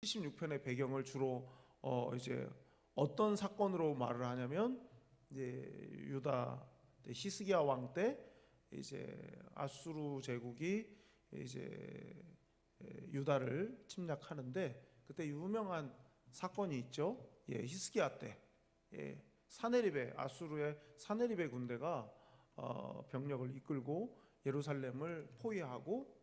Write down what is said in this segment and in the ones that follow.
76편의 배경을 주로 이제 어떤 사건으로 말을 하냐면 이제 유다 히스기야 왕 때 이제 아수르 제국이 이제 유다를 침략하는데 그때 유명한 사건이 있죠. 히스기야 때 사네립의 아수르의 사네립의 군대가 병력을 이끌고 예루살렘을 포위하고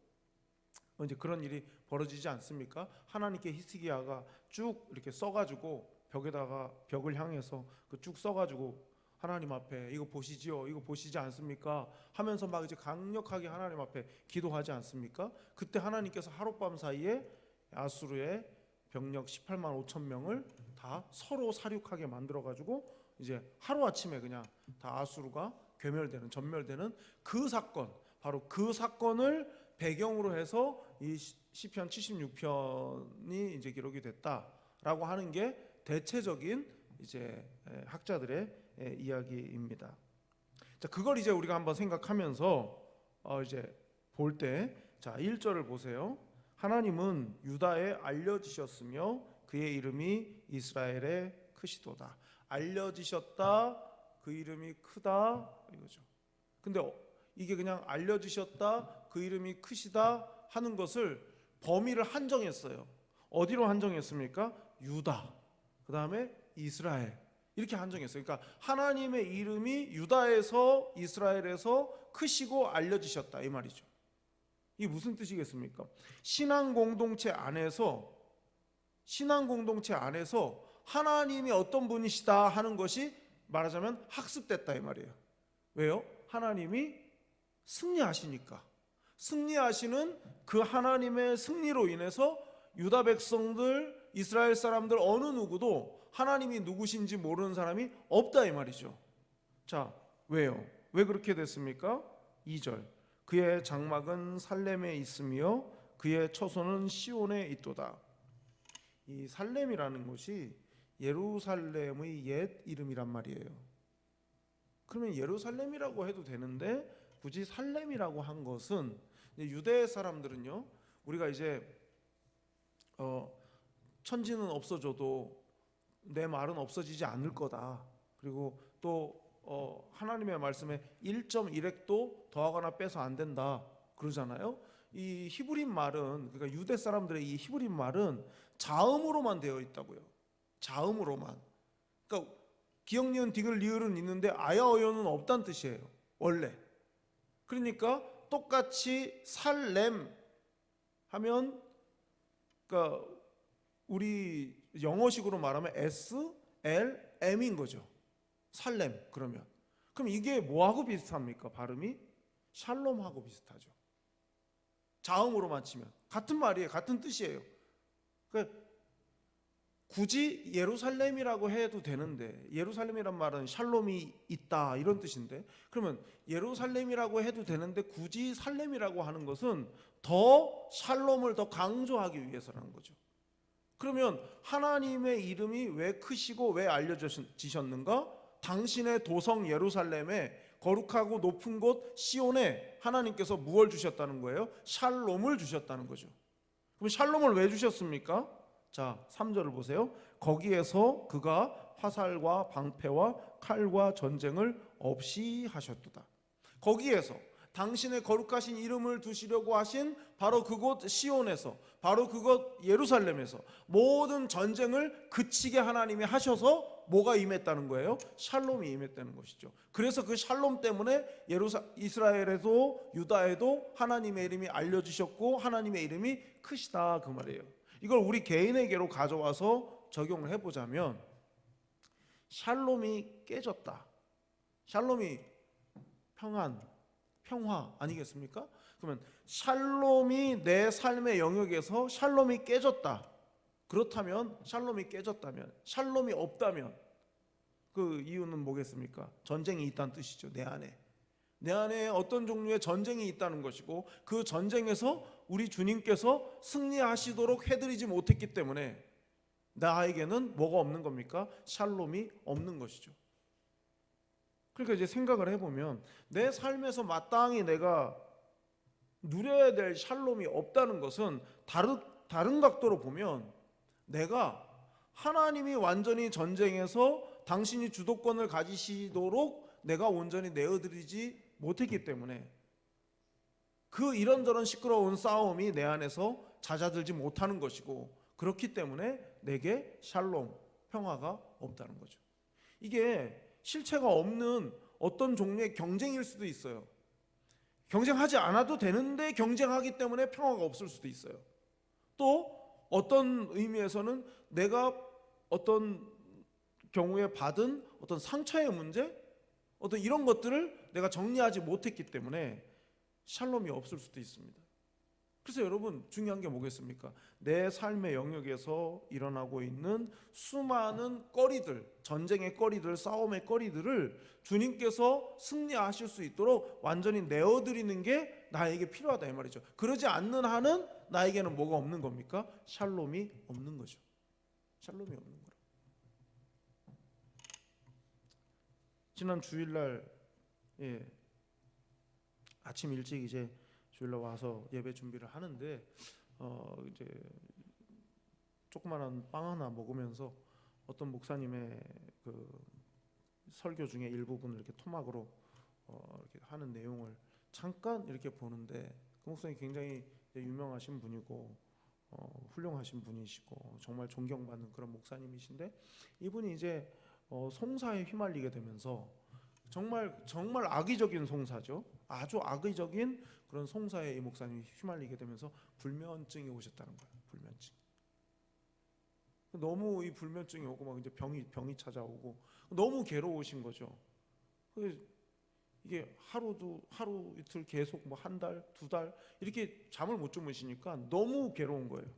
이제 그런 일이 벌어지지 않습니까? 하나님께 히스기야가 쭉 이렇게 써가지고 벽에다가 벽을 향해서 쭉 써가지고 하나님 앞에 이거 보시지요? 이거 보시지 않습니까? 하면서 막 이제 강력하게 하나님 앞에 기도하지 않습니까? 그때 하나님께서 하룻밤 사이에 아수르의 병력 18만 5천 명을 다 서로 사륙하게 만들어가지고 이제 하루아침에 그냥 다 아수르가 괴멸되는 전멸되는 그 사건, 바로 그 사건을 배경으로 해서 이 시편 76편이 이제 기록이 됐다라고 하는 게 대체적인 이제 학자들의 이야기입니다. 자, 그걸 이제 우리가 한번 생각하면서 이제 볼 때, 자, 1절을 보세요. 하나님은 유다에 알려지셨으며 그의 이름이 이스라엘의 크시도다. 알려지셨다, 그 이름이 크다 이거죠. 근데 이게 그냥 알려지셨다, 그 이름이 크시다 하는 것을 범위를 한정했어요. 어디로 한정했습니까? 유다, 그 다음에 이스라엘, 이렇게 한정했어요. 그러니까 하나님의 이름이 유다에서 이스라엘에서 크시고 알려지셨다 이 말이죠. 이게 무슨 뜻이겠습니까? 신앙 공동체 안에서 하나님이 어떤 분이시다 하는 것이 말하자면 학습됐다 이 말이에요. 왜요? 하나님이 승리하시니까. 승리하시는 그 하나님의 승리로 인해서 유다 백성들, 이스라엘 사람들 어느 누구도 하나님이 누구신지 모르는 사람이 없다 이 말이죠. 자, 왜요? 왜 그렇게 됐습니까? 2절. 그의 장막은 살렘에 있으며 그의 처소는 시온에 있도다. 이 살렘이라는 곳이 예루살렘의 옛 이름이란 말이에요. 그러면 예루살렘이라고 해도 되는데 굳이 살렘이라고 한 것은 유대 사람들은요, 우리가 이제 천지는 없어져도 내 말은 없어지지 않을 거다. 그리고 또 하나님의 말씀에 1.1획도 더하거나 빼서 안 된다 그러잖아요. 이 히브리 말은, 그러니까 유대 사람들의 이 히브리 말은 자음으로만 되어 있다고요. 자음으로만. 그러니까 기역, 니은, 디귿, 리을은 있는데 아야, 어여는 없다는 뜻이에요 원래. 그러니까 똑같이 살렘 하면, 그러니까 우리 영어식으로 말하면 SLM인 거죠. 살렘. 그러면 그럼 이게 뭐하고 비슷합니까? 발음이 샬롬하고 비슷하죠. 자음으로만 치면 같은 말이에요. 같은 뜻이에요. 그러니까 굳이 예루살렘이라고 해도 되는데, 예루살렘이란 말은 샬롬이 있다 이런 뜻인데, 그러면 예루살렘이라고 해도 되는데 굳이 살렘이라고 하는 것은 더 샬롬을 더 강조하기 위해서라는 거죠. 그러면 하나님의 이름이 왜 크시고 왜 알려지셨는가? 당신의 도성 예루살렘에, 거룩하고 높은 곳 시온에 하나님께서 무엇을 주셨다는 거예요? 샬롬을 주셨다는 거죠. 그럼 샬롬을 왜 주셨습니까? 자, 3절을 보세요. 거기에서 그가 화살과 방패와 칼과 전쟁을 없이 하셨도다. 거기에서 당신의 거룩하신 이름을 두시려고 하신 바로 그곳 시온에서, 바로 그곳 예루살렘에서 모든 전쟁을 그치게 하나님이 하셔서 뭐가 임했다는 거예요? 샬롬이 임했다는 것이죠. 그래서 그 샬롬 때문에 이스라엘에도 유다에도 하나님의 이름이 알려주셨고 하나님의 이름이 크시다 그 말이에요. 이걸 우리 개인에게로 가져와서 적용을 해보자면, 샬롬이 깨졌다. 샬롬이 평안, 평화 아니겠습니까? 그러면 샬롬이 내 삶의 영역에서 샬롬이 깨졌다. 그렇다면, 샬롬이 깨졌다면, 샬롬이 없다면 그 이유는 뭐겠습니까? 전쟁이 있다는 뜻이죠. 내 안에 어떤 종류의 전쟁이 있다는 것이고, 그 전쟁에서 우리 주님께서 승리하시도록 해드리지 못했기 때문에 나에게는 뭐가 없는 겁니까? 샬롬이 없는 것이죠. 그러니까 이제 생각을 해보면 내 삶에서 마땅히 내가 누려야 될 샬롬이 없다는 것은 다른 각도로 보면 내가 하나님이 완전히 전쟁에서 당신이 주도권을 가지시도록 내가 온전히 내어드리지 못했기 때문에 그 이런저런 시끄러운 싸움이 내 안에서 잦아들지 못하는 것이고, 그렇기 때문에 내게 샬롬, 평화가 없다는 거죠. 이게 실체가 없는 어떤 종류의 경쟁일 수도 있어요. 경쟁하지 않아도 되는데 경쟁하기 때문에 평화가 없을 수도 있어요. 또 어떤 의미에서는 내가 어떤 경우에 받은 어떤 상처의 문제, 어떤 이런 것들을 내가 정리하지 못했기 때문에 샬롬이 없을 수도 있습니다. 그래서 여러분, 중요한 게 뭐겠습니까? 내 삶의 영역에서 일어나고 있는 수많은 거리들, 전쟁의 거리들, 싸움의 거리들을 주님께서 승리하실 수 있도록 완전히 내어드리는 게 나에게 필요하다 이 말이죠. 그러지 않는 한은 나에게는 뭐가 없는 겁니까? 샬롬이 없는 거죠. 샬롬이 없는 거라. 지난 주일날 아침 일찍 이제 주일날 와서 예배 준비를 하는데 이제 조그만한 빵 하나 먹으면서 어떤 목사님의 그 설교 중에 일부분을 이렇게 토막으로 이렇게 하는 내용을 잠깐 이렇게 보는데, 그 목사님 굉장히 유명하신 분이고 훌륭하신 분이시고 정말 존경받는 그런 목사님이신데, 이분이 이제 송사에 휘말리게 되면서 정말 악의적인 송사죠. 아주 악의적인 그런 송사에 이 목사님이 휘말리게 되면서 불면증이 오셨다는 거예요. 불면증. 너무 이 불면증이 오고 막 이제 병이 찾아오고 너무 괴로우신 거죠. 이게 하루 이틀 계속 뭐 한 달, 두 달 이렇게 잠을 못 주무시니까 너무 괴로운 거예요.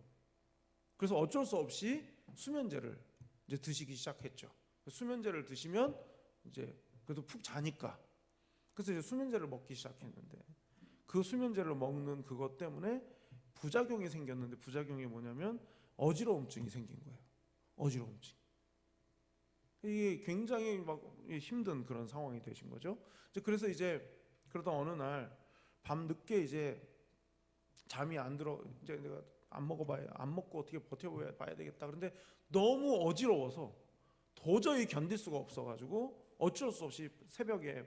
그래서 어쩔 수 없이 수면제를 이제 드시기 시작했죠. 수면제를 드시면 이제 그래도 푹 자니까, 그래서 이제 수면제를 먹기 시작했는데, 그 수면제를 먹는 그것 때문에 부작용이 생겼는데, 부작용이 뭐냐면 어지러움증이 생긴 거예요. 어지러움증. 이게 굉장히 막 힘든 그런 상황이 되신 거죠. 그래서 이제 그러다 어느 날 밤 늦게 이제 잠이 안 들어, 이제 내가 안 먹고 어떻게 버텨봐야 되겠다. 그런데 너무 어지러워서 도저히 견딜 수가 없어가지고 어쩔 수 없이 새벽에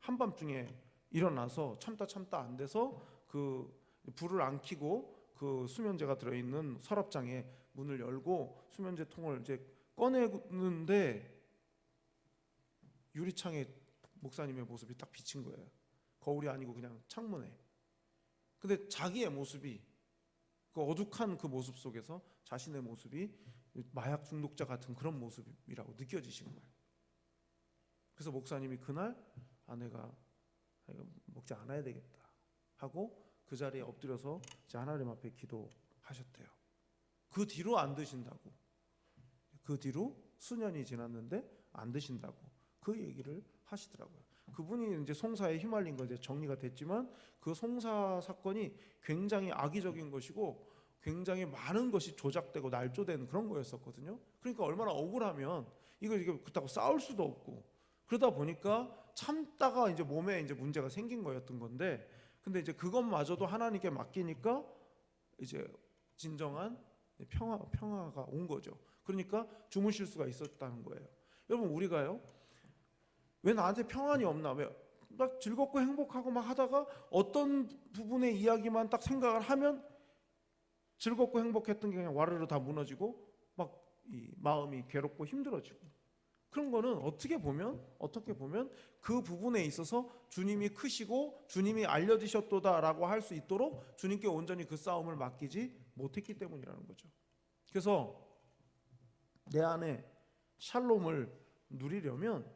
한밤중에 일어나서 참다 안 돼서 그 불을 안 켜고 그 수면제가 들어있는 서랍장에 문을 열고 수면제 통을 이제 꺼내는데 유리창에 목사님의 모습이 딱 비친 거예요. 거울이 아니고 그냥 창문에. 근데 자기의 모습이, 그 어둑한 그 모습 속에서 자신의 모습이 마약 중독자 같은 그런 모습이라고 느껴지신 거예요. 그래서 목사님이 그날 내가 먹지 않아야 되겠다 하고 그 자리에 엎드려서 이제 하나님 앞에 기도하셨대요. 그 뒤로 안 드신다고, 그 뒤로 수년이 지났는데 안 드신다고 그 얘기를 하시더라고요. 그분이 이제 송사에 휘말린 거 이제 정리가 됐지만, 그 송사 사건이 굉장히 악의적인 것이고 굉장히 많은 것이 조작되고 날조된 그런 거였었거든요. 그러니까 얼마나 억울하면 이거 그렇다고 싸울 수도 없고, 그러다 보니까 참다가 이제 몸에 이제 문제가 생긴 거였던 건데, 근데 이제 그것마저도 하나님께 맡기니까 이제 진정한 평화가 온 거죠. 그러니까 주무실 수가 있었다는 거예요. 여러분, 우리가요, 왜 나한테 평안이 없나, 왜 막 즐겁고 행복하고 막 하다가 어떤 부분의 이야기만 딱 생각을 하면 즐겁고 행복했던 게 그냥 와르르 다 무너지고 막 이 마음이 괴롭고 힘들어지고, 그런 거는 어떻게 보면 그 부분에 있어서 주님이 크시고 주님이 알려주셨도다라고 할 수 있도록 주님께 온전히 그 싸움을 맡기지 못했기 때문이라는 거죠. 그래서 내 안에 샬롬을 누리려면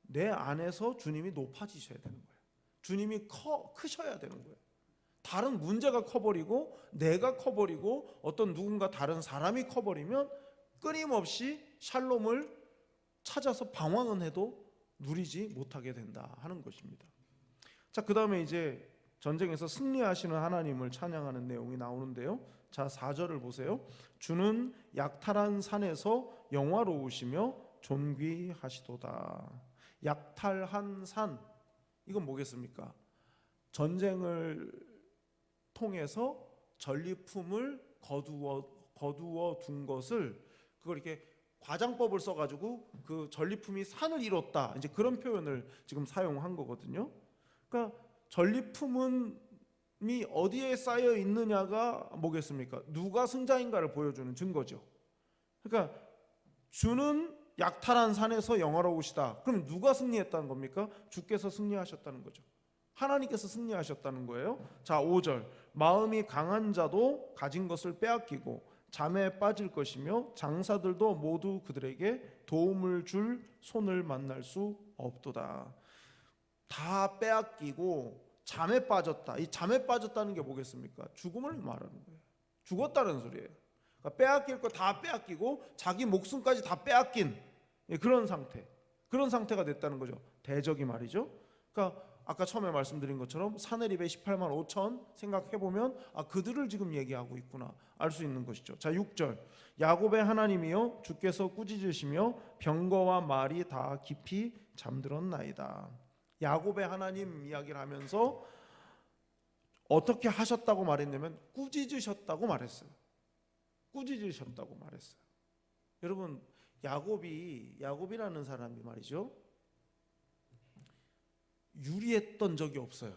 내 안에서 주님이 높아지셔야 되는 거예요. 주님이 크셔야 되는 거예요. 다른 문제가 커버리고 내가 커버리고 어떤 누군가 다른 사람이 커버리면 끊임없이 샬롬을 찾아서 방황은 해도 누리지 못하게 된다 하는 것입니다. 자, 그 다음에 이제 전쟁에서 승리하시는 하나님을 찬양하는 내용이 나오는데요. 자, 4절을 보세요. 주는 약탈한 산에서 영화로우시며 존귀하시도다. 약탈한 산, 이건 뭐겠습니까? 전쟁을 통해서 전리품을 거두어 둔 것을 그걸 이렇게 과장법을 써가지고 그 전리품이 산을 이뤘다, 이제 그런 표현을 지금 사용한 거거든요. 그러니까 전리품은 이 어디에 쌓여 있느냐가 뭐겠습니까? 누가 승자인가를 보여주는 증거죠. 그러니까 주는 약탈한 산에서 영화로우시다. 그럼 누가 승리했다는 겁니까? 주께서 승리하셨다는 거죠. 하나님께서 승리하셨다는 거예요. 자, 5절. 마음이 강한 자도 가진 것을 빼앗기고 잠에 빠질 것이며 장사들도 모두 그들에게 도움을 줄 손을 만날 수 없도다. 다 빼앗기고 잠에 빠졌다. 이 잠에 빠졌다는 게 뭐겠습니까? 죽음을 말하는 거예요. 죽었다는 소리예요. 그러니까 빼앗길 거 다 빼앗기고 자기 목숨까지 다 빼앗긴 그런 상태. 그런 상태가 됐다는 거죠. 대적이 말이죠. 그러니까 아까 처음에 말씀드린 것처럼 사내립의 18만 5천 생각해보면 그들을 지금 얘기하고 있구나 알 수 있는 것이죠. 자, 6절. 야곱의 하나님이여 주께서 꾸짖으시며 병거와 말이 다 깊이 잠들었나이다. 야곱의 하나님 이야기를 하면서 어떻게 하셨다고 말했냐면 꾸짖으셨다고 말했어요. 꾸짖으셨다고 말했어요. 여러분, 야곱이라는 사람이 말이죠, 유리했던 적이 없어요.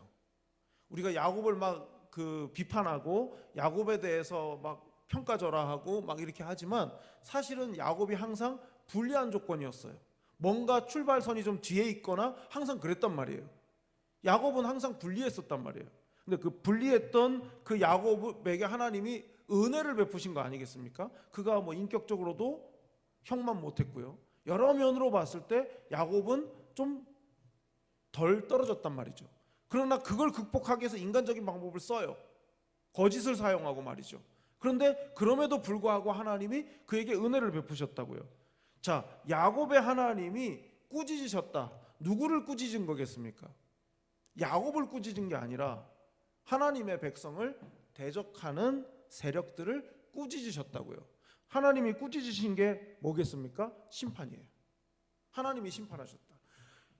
우리가 야곱을 막 비판하고 야곱에 대해서 막 평가절하하고 막 이렇게 하지만 사실은 야곱이 항상 불리한 조건이었어요. 뭔가 출발선이 좀 뒤에 있거나 항상 그랬단 말이에요. 야곱은 항상 불리했었단 말이에요. 근데 그 불리했던 그 야곱에게 하나님이 은혜를 베푸신 거 아니겠습니까? 그가 뭐 인격적으로도 형만 못했고요, 여러 면으로 봤을 때 야곱은 좀 덜 떨어졌단 말이죠. 그러나 그걸 극복하기 위해서 인간적인 방법을 써요. 거짓을 사용하고 말이죠. 그런데 그럼에도 불구하고 하나님이 그에게 은혜를 베푸셨다고요. 자, 야곱의 하나님이 꾸짖으셨다. 누구를 꾸짖은 거겠습니까? 야곱을 꾸짖은 게 아니라 하나님의 백성을 대적하는 세력들을 꾸짖으셨다고요. 하나님이 꾸짖으신 게 뭐겠습니까? 심판이에요. 하나님이 심판하셨다.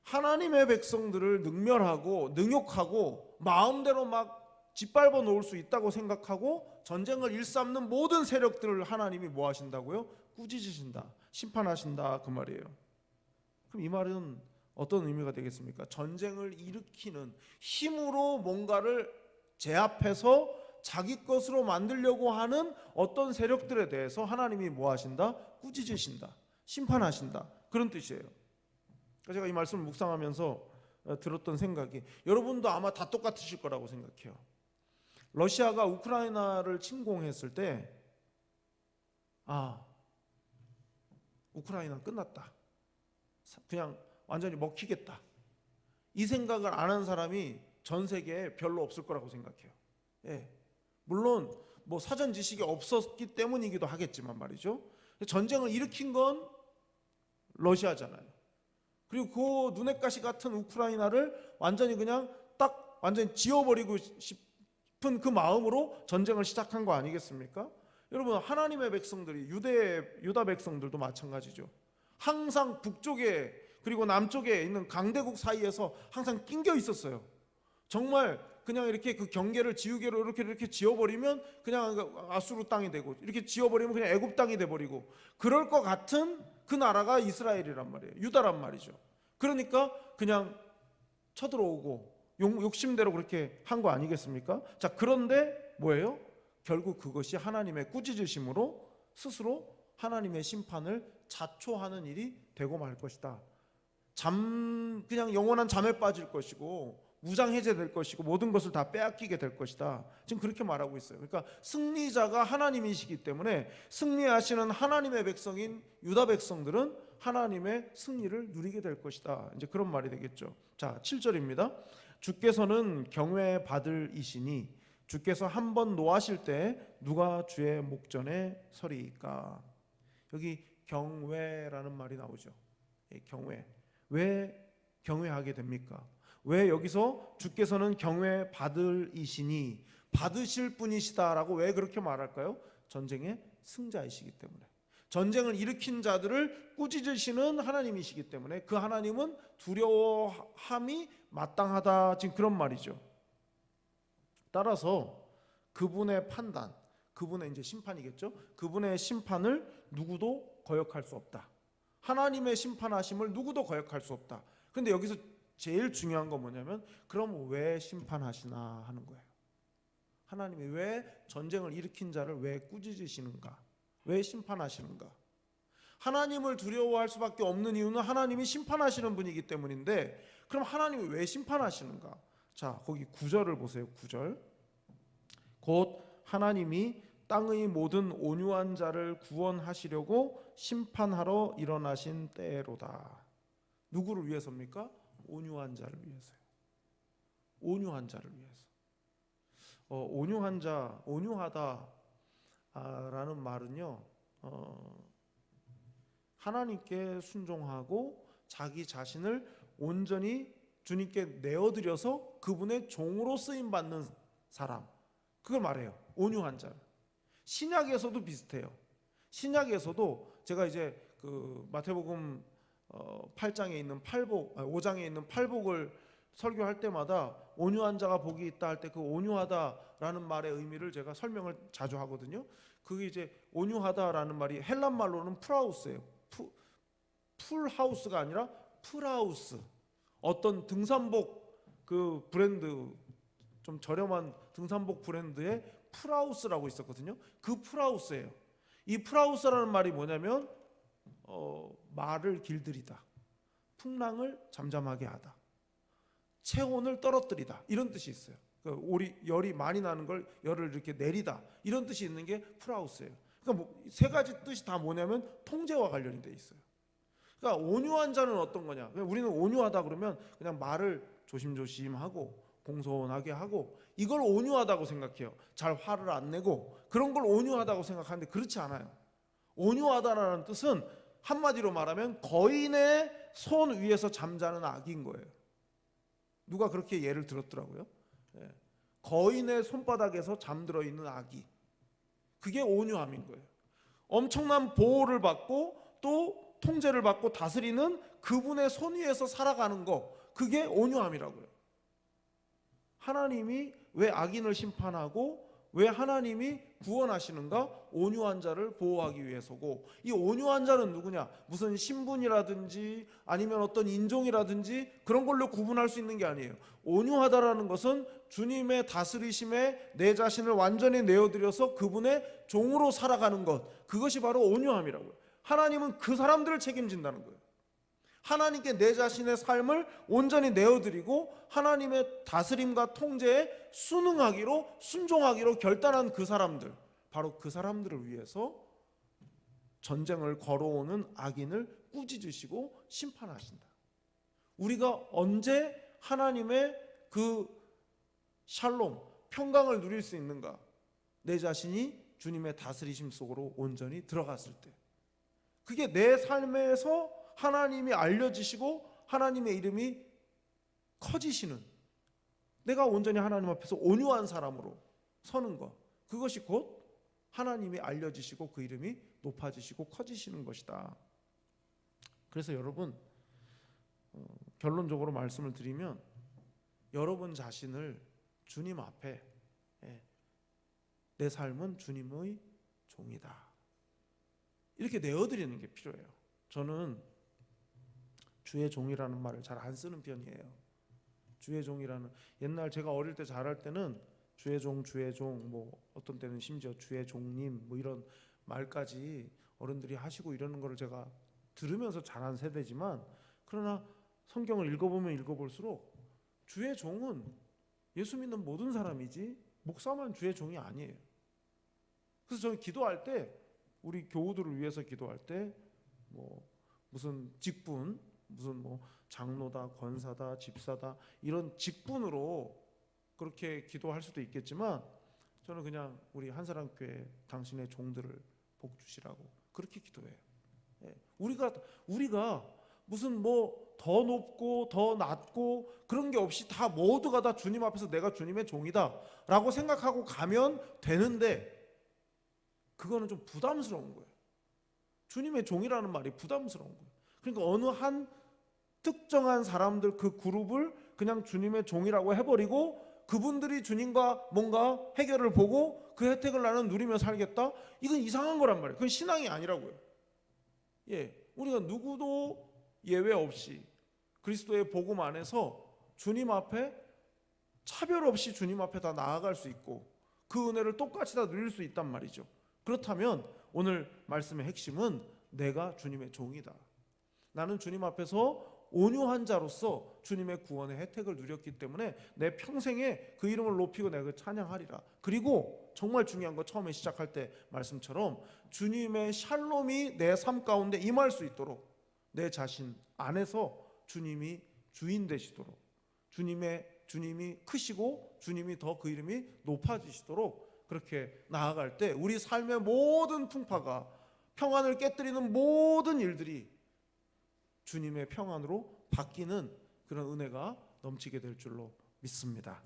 하나님의 백성들을 능멸하고 능욕하고 마음대로 막 짓밟아 놓을 수 있다고 생각하고 전쟁을 일삼는 모든 세력들을 하나님이 뭐 하신다고요? 꾸짖으신다, 심판하신다, 그 말이에요. 그럼 이 말은 어떤 의미가 되겠습니까? 전쟁을 일으키는 힘으로 뭔가를 제압해서 자기 것으로 만들려고 하는 어떤 세력들에 대해서 하나님이 뭐 하신다? 꾸짖으신다, 심판하신다, 그런 뜻이에요. 제가 이 말씀을 묵상하면서 들었던 생각이, 여러분도 아마 다 똑같으실 거라고 생각해요. 러시아가 우크라이나를 침공했을 때 우크라이나 끝났다, 그냥 완전히 먹히겠다, 이 생각을 안 한 사람이 전 세계에 별로 없을 거라고 생각해요. 예. 물론 뭐 사전 지식이 없었기 때문이기도 하겠지만 말이죠, 전쟁을 일으킨 건 러시아잖아요. 그리고 그 눈엣 가시 같은 우크라이나를 완전히 그냥 딱 완전히 지워버리고 싶은 그 마음으로 전쟁을 시작한 거 아니겠습니까? 여러분, 하나님의 백성들이 유다 백성들도 마찬가지죠. 항상 북쪽에 그리고 남쪽에 있는 강대국 사이에서 항상 낑겨 있었어요. 정말 그냥 이렇게 그 경계를 지우개로 이렇게 지워버리면 그냥 아수르 땅이 되고, 이렇게 지워버리면 그냥 애굽 땅이 돼버리고, 그럴 것 같은 그 나라가 이스라엘이란 말이에요. 유다란 말이죠. 그러니까 그냥 쳐들어오고 욕심대로 그렇게 한 거 아니겠습니까? 자, 그런데 뭐예요? 결국 그것이 하나님의 꾸짖으심으로 스스로 하나님의 심판을 자초하는 일이 되고 말 것이다. 그냥 영원한 잠에 빠질 것이고 무장 해제될 것이고 모든 것을 다 빼앗기게 될 것이다. 지금 그렇게 말하고 있어요. 그러니까 승리자가 하나님이시기 때문에 승리하시는 하나님의 백성인 유다 백성들은 하나님의 승리를 누리게 될 것이다. 이제 그런 말이 되겠죠. 자, 7절입니다. 주께서는 경외 받을 이시니 주께서 한번 노하실 때 누가 주의 목전에 서리이까. 여기 경외라는 말이 나오죠. 경외. 왜 경외하게 됩니까? 왜 여기서 주께서는 경외 받을 이시니, 받으실 분이시다라고 왜 그렇게 말할까요? 전쟁의 승자이시기 때문에, 전쟁을 일으킨 자들을 꾸짖으시는 하나님이시기 때문에 그 하나님은 두려워함이 마땅하다, 지금 그런 말이죠. 따라서 그분의 판단, 그분의 이제 심판이겠죠. 그분의 심판을 누구도 거역할 수 없다. 하나님의 심판하심을 누구도 거역할 수 없다. 그런데 여기서 제일 중요한 건 뭐냐면 그럼 왜 심판하시나 하는 거예요. 하나님이 왜 전쟁을 일으킨 자를 왜 꾸짖으시는가? 왜 심판하시는가? 하나님을 두려워할 수밖에 없는 이유는 하나님이 심판하시는 분이기 때문인데 그럼 하나님이 왜 심판하시는가? 자, 거기 9절을 보세요. 9절. 곧 하나님이 땅의 모든 온유한 자를 구원하시려고 심판하러 일어나신 때로다. 누구를 위해서입니까? 온유한 자를 위해서요. 온유한 자를 위해서. 온유한 자, 온유하다라는 말은요, 하나님께 순종하고 자기 자신을 온전히 주님께 내어드려서 그분의 종으로 쓰임 받는 사람, 그걸 말해요. 온유한 자. 신약에서도 비슷해요. 신약에서도 제가 이제 그 마태복음 8장에 있는 5장에 있는 팔복을 설교할 때마다 온유한 자가 복이 있다 할 때 그 온유하다라는 말의 의미를 제가 설명을 자주 하거든요. 그게 이제 온유하다라는 말이 헬란 말로는 프라우스예요. 풀하우스가 아니라 프라우스. 어떤 등산복 그 브랜드, 좀 저렴한 등산복 브랜드의 프라우스라고 있었거든요. 그 프라우스예요. 이 프라우스라는 말이 뭐냐면 말을 길들이다, 풍랑을 잠잠하게 하다, 체온을 떨어뜨리다, 이런 뜻이 있어요. 열이 많이 나는 걸 열을 이렇게 내리다, 이런 뜻이 있는 게 프라우스예요. 그러니까 세 가지 뜻이 다 뭐냐면 통제와 관련이 돼 있어요. 그러니까 온유한 자는 어떤 거냐? 우리는 온유하다 그러면 그냥 말을 조심조심하고 공손하게 하고 이걸 온유하다고 생각해요. 잘 화를 안 내고 그런 걸 온유하다고 생각하는데 그렇지 않아요. 온유하다라는 뜻은 한마디로 말하면 거인의 손 위에서 잠자는 아기인 거예요. 누가 그렇게 예를 들었더라고요. 거인의 손바닥에서 잠들어 있는 아기, 그게 온유함인 거예요. 엄청난 보호를 받고 또 통제를 받고 다스리는 그분의 손 위에서 살아가는 거, 그게 온유함이라고요. 하나님이 왜 악인을 심판하고 왜 하나님이 구원하시는가? 온유한 자를 보호하기 위해서고, 이 온유한 자는 누구냐? 무슨 신분이라든지 아니면 어떤 인종이라든지 그런 걸로 구분할 수 있는 게 아니에요. 온유하다라는 것은 주님의 다스리심에 내 자신을 완전히 내어드려서 그분의 종으로 살아가는 것, 그것이 바로 온유함이라고요. 하나님은 그 사람들을 책임진다는 거예요. 하나님께 내 자신의 삶을 온전히 내어드리고 하나님의 다스림과 통제에 순응하기로, 순종하기로 결단한 그 사람들, 바로 그 사람들을 위해서 전쟁을 걸어오는 악인을 꾸짖으시고 심판하신다. 우리가 언제 하나님의 그 샬롬, 평강을 누릴 수 있는가? 내 자신이 주님의 다스리심 속으로 온전히 들어갔을 때. 그게 내 삶에서 하나님이 알려지시고 하나님의 이름이 커지시는, 내가 온전히 하나님 앞에서 온유한 사람으로 서는 것, 그것이 곧 하나님이 알려지시고 그 이름이 높아지시고 커지시는 것이다. 그래서 여러분, 결론적으로 말씀을 드리면 여러분 자신을 주님 앞에, 내 삶은 주님의 종이다, 이렇게 내어드리는 게 필요해요. 저는 주의 종이라는 말을 잘 안 쓰는 편이에요. 주의 종이라는, 옛날 제가 어릴 때 잘할 때는 주의 종, 뭐 어떤 때는 심지어 주의 종님 뭐 이런 말까지 어른들이 하시고 이러는 거를 제가 들으면서 자란 세대지만, 그러나 성경을 읽어보면 읽어볼수록 주의 종은 예수 믿는 모든 사람이지 목사만 주의 종이 아니에요. 그래서 저는 기도할 때, 우리 교우들을 위해서 기도할 때 뭐 무슨 직분, 무슨 뭐 장로다, 권사다, 집사다, 이런 직분으로 그렇게 기도할 수도 있겠지만, 저는 그냥 우리 한사랑교회 당신의 종들을 복 주시라고 그렇게 기도해요. 우리가 무슨 뭐 더 높고 더 낮고 그런 게 없이 다 모두가 다 주님 앞에서 내가 주님의 종이다 라고 생각하고 가면 되는데, 그거는 좀 부담스러운 거예요. 주님의 종이라는 말이 부담스러운 거예요. 그러니까 어느 한 특정한 사람들 그 그룹을 그냥 주님의 종이라고 해버리고 그분들이 주님과 뭔가 해결을 보고 그 혜택을 나는 누리며 살겠다? 이건 이상한 거란 말이에요. 그건 신앙이 아니라고요. 우리가 누구도 예외 없이 그리스도의 복음 안에서 주님 앞에 차별 없이 주님 앞에 다 나아갈 수 있고 그 은혜를 똑같이 다 누릴 수 있단 말이죠. 그렇다면 오늘 말씀의 핵심은 내가 주님의 종이다. 나는 주님 앞에서 온유한 자로서 주님의 구원의 혜택을 누렸기 때문에 내 평생에 그 이름을 높이고 내가 찬양하리라. 그리고 정말 중요한 거 처음에 시작할 때 말씀처럼 주님의 샬롬이 내 삶 가운데 임할 수 있도록 내 자신 안에서 주님이 주인 되시도록 주님이 크시고 주님이 더 그 이름이 높아지시도록 그렇게 나아갈 때 우리 삶의 모든 풍파가 평안을 깨뜨리는 모든 일들이 주님의 평안으로 바뀌는 그런 은혜가 넘치게 될 줄로 믿습니다.